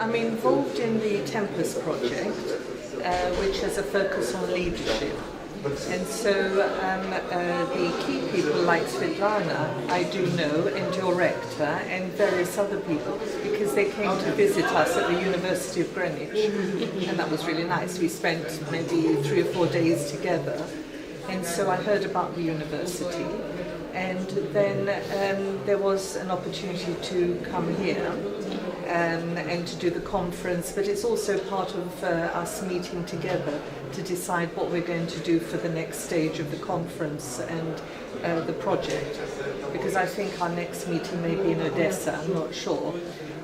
I'm involved in the Tempus project, which has a focus on leadership. And so the key people like Svetlana, I do know, and your rector, and various other people, because they came to visit us at the University of Greenwich. And that was really nice. We spent maybe 3 or 4 days together. And so I heard about the university. And then there was an opportunity to come here and to do the conference, but it's also part of us meeting together to decide what we're going to do for the next stage of the conference and the project, because I think our next meeting may be in Odessa, I'm not sure.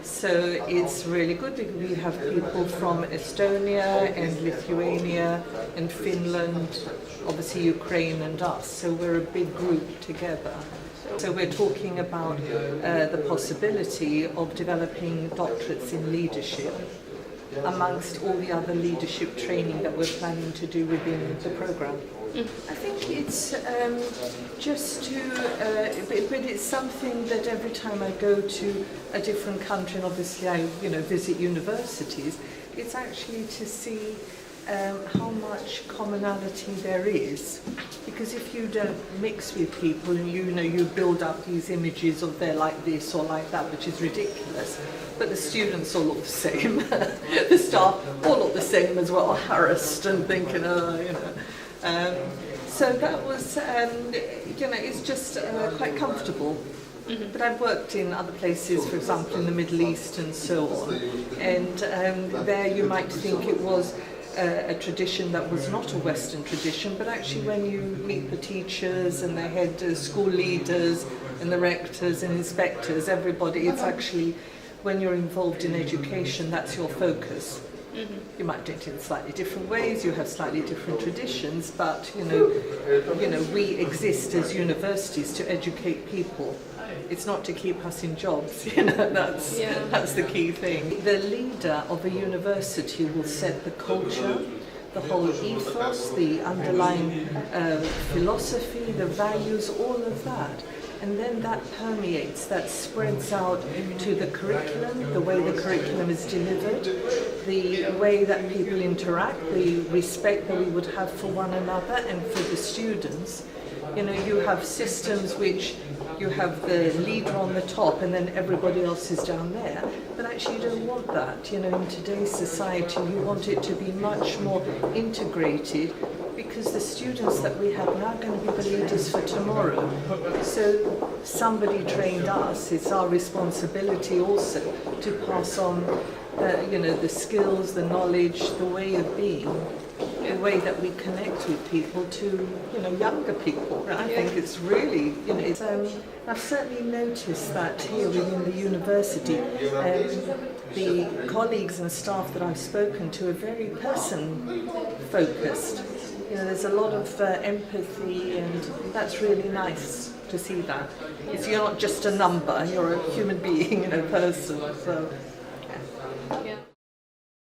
So it's really good because we have people from Estonia and Lithuania and Finland, obviously Ukraine and us, so we're a big group together. So we're talking about the possibility of developing doctorates in leadership amongst all the other leadership training that we're planning to do within the program. I think it's just to, but it's something that every time I go to a different country, and obviously I, visit universities, it's actually to see how much commonality there is, because if you don't mix with people and you build up these images of they're like this or like that, which is ridiculous, but the students all look the same, the staff all look the same as well, harassed and thinking, so that was, it's just quite comfortable. Mm-hmm. But I've worked in other places, for example in the Middle East and so on, and there you might think it was a tradition that was not a Western tradition, but actually when you meet the teachers and the head school leaders and the rectors and inspectors, everybody, it's actually, when you're involved in education, that's your focus. Mm-hmm. You might do it in slightly different ways, you have slightly different traditions, but we exist as universities to educate people. It's not to keep us in jobs, that's the key thing. The leader of a university will set the culture, the whole ethos, the underlying philosophy, the values, all of that. And then that permeates, that spreads out to the curriculum, the way the curriculum is delivered, the way that people interact, the respect that we would have for one another and for the students. You have systems which you have the leader on the top and then everybody else is down there, but actually you don't want that. In today's society you want it to be much more integrated, because the students that we have now are going to be the leaders for tomorrow. So somebody trained us, it's our responsibility also to pass on the skills, the knowledge, the way of being, the way that we connect with people to, younger people. I think it's really, I've certainly noticed that here within the university, the colleagues and staff that I've spoken to are very person-focused. There's a lot of empathy, and that's really nice to see that. You're not just a number, you're a human being and a person. So.